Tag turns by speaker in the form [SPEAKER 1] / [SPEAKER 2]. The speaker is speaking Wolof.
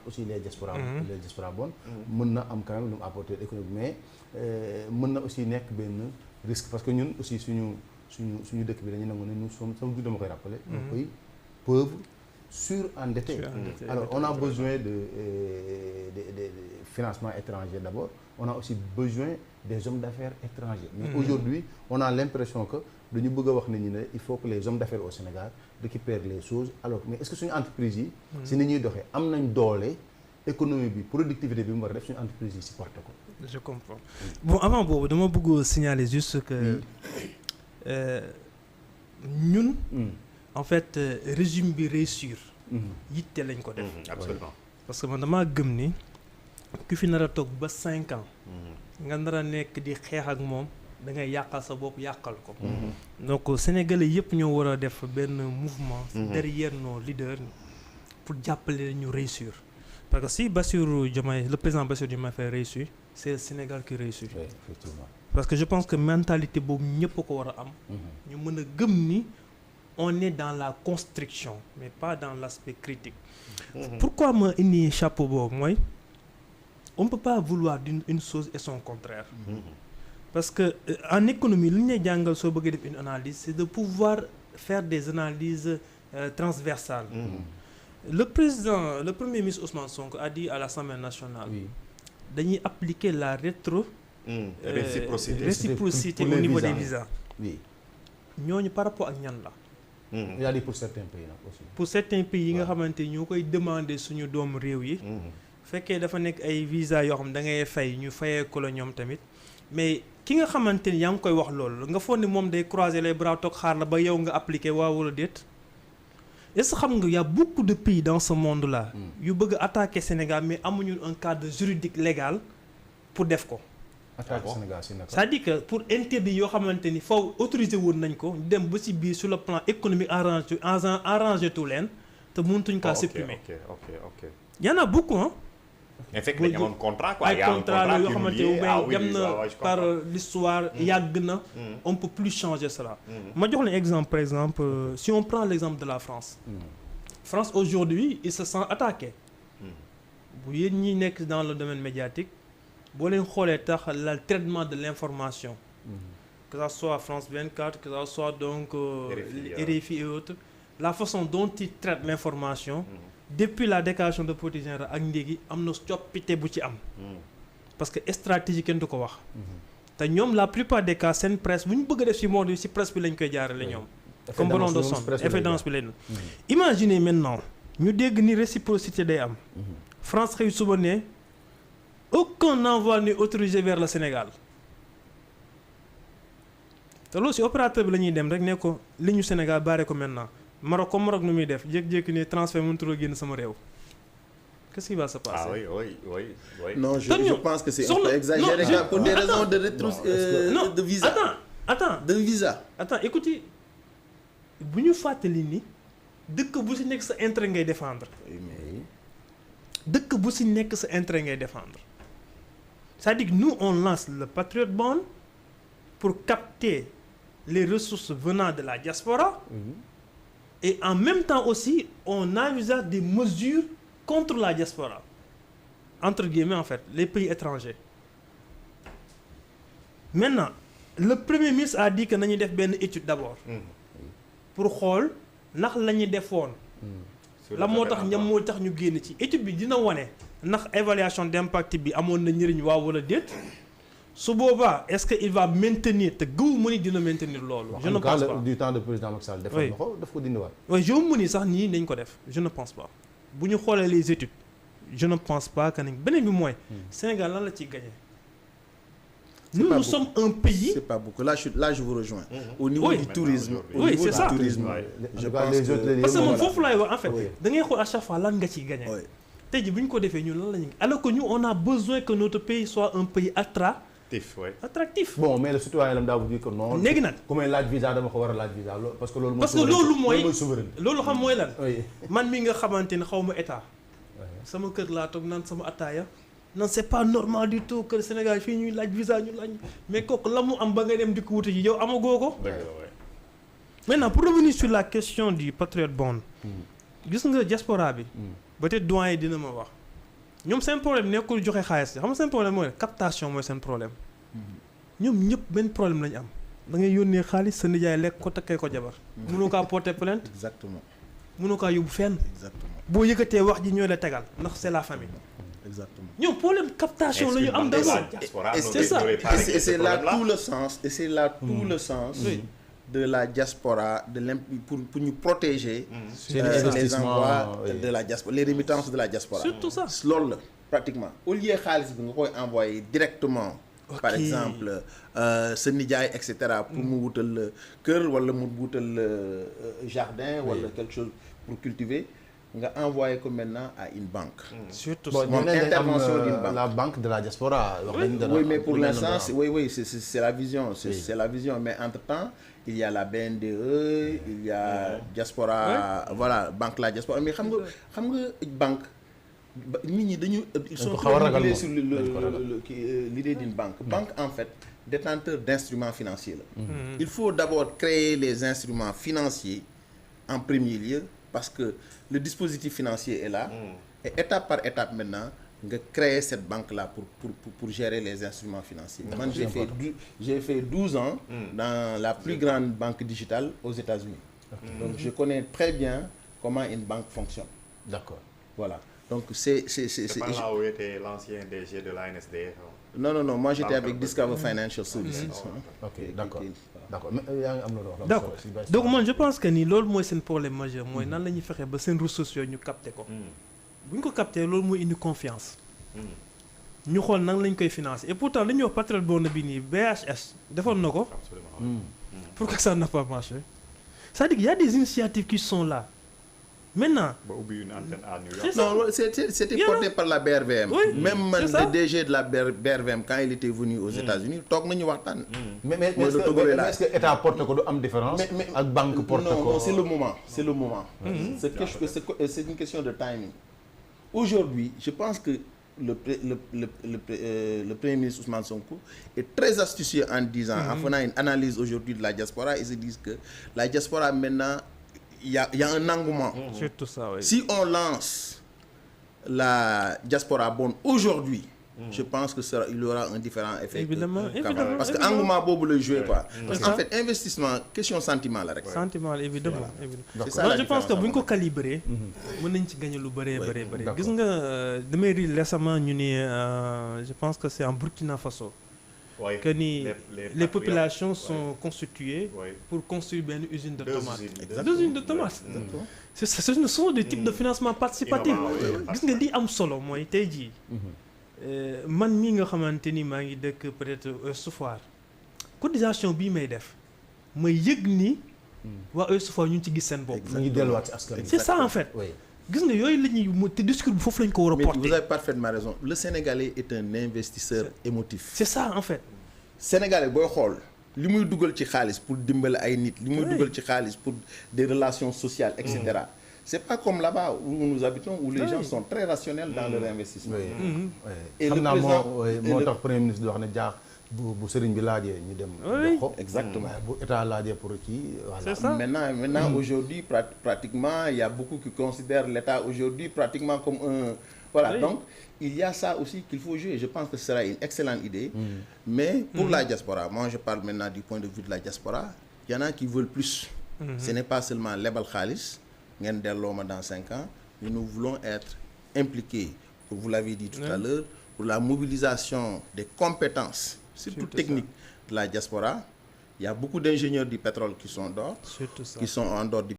[SPEAKER 1] aussi les diaspora bonnes mën na am quand même lu mu apporter économique mais mën na aussi nekk benn risque parce que ñun aussi suñu dëkk bi dañu nangu ne nous sommes sama dama koy rappeler un pays pauvre surendetté. Alors on a besoin de financement étranger d'abord, on a aussi besoin des hommes d'affaires étrangers. Mais aujourd'hui, on a l'impression que dañu bëgg a wax nit ñi ne il faut que les hommes d'affaires au Sénégal récupèrent les choses. Alors mais est-ce que suñu entreprise yi si ni ñuy doxee am nañ doole économie bi productivité bi mu war a def suñu entreprise yi supporté ko.
[SPEAKER 2] Je comprends. Bon avant boobu dama bëgg signaler juste que ñun en fait régime bi réussir yitte lañ ko def.
[SPEAKER 3] Absolument.
[SPEAKER 2] Parce que man damaa gëm ni ku fi nar a toog ba 5 ans nga nar a nekk di xeex ak moom da ngay yàqal sa bopp yàqal ko. Donc sénégalais yëpp ñoo war a def benn mouvement derrière nos leaders pour jàppale ñu réussir. Parce que si Bassirou Diomaye le président Bassirou Diomaye fait réussir c'est le Sénégal qui réussit.
[SPEAKER 1] Oui, effectivement.
[SPEAKER 2] Parce que je pense que mentalité boobu ñëpp a ko war a am. ñu mën a gëm ni on est dans la construction mais pas dans l'aspect critique. Pourquoi ma indi chapeau boobu mooy on ne peut pas vouloir une chose et son contraire. Parce que en économie li ñu lay jàngal soo bëggee def une analyse c'est de pouvoir faire des analyses transversales. Le premier ministre Ousmane Sonko a dit à l'Assemblée nationale dañuy appliquer la réciprocité au niveau des visas.
[SPEAKER 1] Oui.
[SPEAKER 2] ñooñu par rapport ak ñan la.
[SPEAKER 1] Il a dit pour certains pays nag aussi.
[SPEAKER 2] Pour certains pays yi nga xamante ñoo koy demander suñu doomu réew yi. fekkee dafa nekk ay visa yoo xam da ngay fay ñu fayee ko la ñoom tamit mais ki nga xamante ni yaa ngi koy wax loolu nga foog ni moom day croiser les bras toog xaar la ba yow nga appliquer waaw wala déet. est-ce que xam nga y a beaucoup de pays dans ce monde là. yu bëgg a attaquer Sénégal mais amuñu un cadre juridique légal pour def ko.
[SPEAKER 1] attaquer Sénégal si naka.
[SPEAKER 2] c'est-à-dire que pour interdit yoo xamante ni faw autorisé woon nañ ko dem ba ci biir sur le plan économique arrangé tout leen te mëntuñ kaa supprimer.
[SPEAKER 3] ok.
[SPEAKER 2] Y en a beaucoup hein.
[SPEAKER 3] mais fekk dañu amoon contrat quoi.
[SPEAKER 2] ay contrat yoo xamante ne dem na par l'histoire yàgg na. on peut plus changer cela. ma jox leen exemple par exemple si on prend l'exemple de la France. France aujourd'hui il se sent attaqué. bu yéen ñi nekk dans le domaine médiatique boo leen xoolee tax le traitement de l'information. que ça soit France 24 que ça soit donc RFI et autres la façon dont ils traitent l'information. Depuis la déclaration de politique générale ak ndéegi am na coppite bu ci am. parce que stratégie kenn du ko wax. te ñoom la plupart des cas seen presse bu ñu bëgg a def ci monde bi ci presse bi lañ koy jaarale ñoom. comme ballon de sonde effet d'annonce bi leen. imaginez maintenant ñu dégg ni réciprocité day am. France xëy suba ne aucun envoi n'est autorisé vers le Sénégal. te loolu ci opérateur bi la ñuy dem rek ne ko li ñu Sénégal baare ko maintenant. Maroc nu muy def jékki-jékki ne transfert mënut a génn sama réew. Qu'est-ce qui va se passer?
[SPEAKER 3] Ah oui.
[SPEAKER 4] Non, je pense que c'est un peu exagéré pour des raisons de visa.
[SPEAKER 2] Attends.
[SPEAKER 4] De visa.
[SPEAKER 2] Attends, écoutez. bu ñu fàttali ni dëkk bu ci nekk sa intérêt ngay défendre. dëkk bu ci nekk sa intérêt ngay défendre. c'est-à-dire que nous on lance le Patriot Bond pour capter les ressources venant de la diaspora. Et en même temps aussi on envisage des mesures contre la diaspora entre guillemets en fait les pays étrangers. Maintenant le premier ministre a dit que nañu def benn étude d'abord. pour xool ndax la ñu defoon. la moo tax ñam moo tax ñu génn ci étude bi dina wane ndax évaluation d'impact bi amoon na njëriñ waaw wala déet. su boobaa est-ce que il va maintenir te gëw mu ni dina maintenir loolu. je ne pense pas
[SPEAKER 1] du temps de président Macky Sall defoon na ko daf ko dindiwaat.
[SPEAKER 2] oui je mu ni sax nii nañ ko def je ne pense pas bu ñu xoolee les études je ne pense pas que nañ beneen bi mooy. Sénégal lan la ciy gagné. Nous sommes un pays.
[SPEAKER 4] C'est pas beaucoup. Là je vous rejoins. Au niveau du tourisme.
[SPEAKER 2] Oui, c'est ça.
[SPEAKER 4] Je pense que
[SPEAKER 2] parce que moom foofu laay wax en fait da ngay xool à chaque fois lan nga ciy gagné. tey jii bu ñu ko defee ñun lan la ñu alors que ñu on a besoin que notre pays soit un pays attractif.
[SPEAKER 1] Bon mais le citoyen lambda vous dit que non.
[SPEAKER 2] léegi nag
[SPEAKER 1] ku may laaj visa dama ko war a laaj visa parce que loolu.
[SPEAKER 2] mooy
[SPEAKER 1] souveraineté
[SPEAKER 2] loolu xam mooy lan. man mi nga xamante ne xaw ma état. sama kër laa toog naan sama ataaya. non c'est pas normal du tout que Sénégal fii ñuy laaj visa ñu laaj mais kooku la mu am ba nga dem di ko wuti ji yow amagoo ko. maintenant pour revenir sur la question du Patriot Bond. gis nga diaspora bi. peut-être doyen dina ma wax. ñoom seen problème nekkul joxe xaalis xam nga seen problème mooy captation mooy seen problème ñoom ñëpp benn problème lañu am da ngay yónnee xaalis sa nijaay lekk ko takkee ko jabar mënoo kaa porter plainte
[SPEAKER 4] exactement
[SPEAKER 2] mënoo kaa yóbbu fenn
[SPEAKER 4] exactement
[SPEAKER 2] boo yëkkatee wax ji ñoo la tegal ndax c'est la famille
[SPEAKER 4] exactement
[SPEAKER 2] ñoom problème captation la ñu am d'abord c'est ça
[SPEAKER 4] et c'est là tout le sens et c'est là tout le sens de la diaspora pour ñu protéger les envois de la diaspora les remittances de la diaspora
[SPEAKER 2] surtout ça
[SPEAKER 4] loolu la pratiquement au lieu xaalis bi nga koy envoyer directement par exemple sa nijaay et cetera pour mu wutal la kër wala mu wutal la jardin wala quelque chose pour cultiver nga envoyer ko maintenant à une banque.
[SPEAKER 2] surtout
[SPEAKER 4] moom intervention d'une banque
[SPEAKER 1] la banque de la diaspora.
[SPEAKER 4] oui mais pour l'instant oui c'est la vision c'est la vision mais entre-temps il y a la BNDE il y a diaspora voilà banque la diaspora mais xam nga banque nit ñi dañu ils sont très réguliers sur l'idée d'une banque banque en fait détenteur d'instruments financiers la il faut d'abord créer les instruments financiers en premier lieu parce que le dispositif financier est là et étape par étape maintenant nga créer cette banque là pour gérer les instruments financiers. Man j'ai fait 12 ans dans la plus grande banque digitale aux États-Unis. Donc je connais très bien comment une banque fonctionne.
[SPEAKER 1] D'accord.
[SPEAKER 4] Voilà. Donc c'est
[SPEAKER 3] pas là où était l'ancien DG de l'ANSD.
[SPEAKER 4] Non, moi j'étais avec Discover Financial Services.
[SPEAKER 1] OK, d'accord. Mais yaa ngi am loolu wax.
[SPEAKER 2] D'accord. Donc man je pense que ni loolu mooy seen problème majeur mooy nan la ñuy fexe ba seen ressources yooyu ñu capter ko. bu ñu ko capter loolu mooy indi confiance. ñu xool nan lañ koy financer et pourtant li ñuy wax patriote borne bi nii BHS defoon na ko. Pourquoi ça n'a pas marché? C'est-à-dire qu'il y a des initiatives qui sont là. Maintenant.
[SPEAKER 3] Ba ubbi une antenne à New York.
[SPEAKER 4] Non, c'était porté par la BRVM.
[SPEAKER 2] Oui,
[SPEAKER 4] même le DG de la BRVM quand il était venu aux États-Unis toog nañu waxtaan.
[SPEAKER 1] Mais est-ce que état porte ko du am différence. ak banque porte ko.
[SPEAKER 4] Non, c'est le moment. C'est une question de timing. Aujourd'hui, je pense que le Premier ministre Ousmane Sonko est très astucieux en disant, en faisant une analyse aujourd'hui de la diaspora, ils se disent que la diaspora maintenant, il y a un engouement.
[SPEAKER 2] Surtout ça, oui.
[SPEAKER 4] Si on lance la diaspora bonne aujourd'hui, je pense que il y aura un différent effet.
[SPEAKER 2] Évidemment.
[SPEAKER 4] Parce que engouement boobu lay jouer quoi. Parce qu'en fait investissement question sentiment la rek.
[SPEAKER 2] Sentiment évidemment.
[SPEAKER 4] C'est ça la
[SPEAKER 2] je pense que bu ñu ko calibrer. mën nañ ci gagner lu bëree. gis nga damay ri récemment ñu ni je pense que c'est en Burkina Faso.
[SPEAKER 3] Oui,
[SPEAKER 2] que ni les populations sont constituées pour construire une usine de tomates. Deux usines de tomates. Ce sont des types de financement participatif. gis nga li am solo mooy tey jii. man mii nga xamante ni maa ngi dëkk peut-être Ouest Foire cotisation bii may def may yëg ni waa Ouest Foire ñu ngi ci gis seen bopp.
[SPEAKER 1] ñu ngi delluwaat ci askan wi.
[SPEAKER 2] C'est ça en fait. gis nga yooyu la ñuy te discours bi foofu lañ ko war a porter.
[SPEAKER 4] Mais vous avez parfaitement raison le Sénégalais est un investisseur émotif.
[SPEAKER 2] C'est ça en fait.
[SPEAKER 4] Sénégalais booy xool li muy dugal ci xaalis pour dimbali ay nit. li muy dugal ci xaalis pour des relations sociales et cetera. C'est pas comme là-bas où nous habitons où les gens sont très rationnels dans leur investissement.
[SPEAKER 1] Et le président moo tax premier ministre di wax ne jaax bu sëriñ bi laajee ñu dem. jox ko
[SPEAKER 4] exactement
[SPEAKER 1] bu état laajee pour kii.
[SPEAKER 2] C'est ça.
[SPEAKER 4] Maintenant aujourd'hui pratiquement il y a beaucoup qui considèrent l'État aujourd'hui pratiquement comme un voilà donc il y a ça aussi qu'il faut jouer je pense que ce sera une excellente idée. Mais pour la diaspora moi je parle maintenant du point de vue de la diaspora il y en a qui veulent plus. Ce n'est pas seulement lebal xaalis. ngeen delloo ma dans 5 ans nous voulons être impliqués vous l'avez dit tout à l'heure pour la mobilisation des compétences surtout techniques de la diaspora il y a beaucoup d'ingénieurs du pétrole qui sont dehors qui sont en dehors du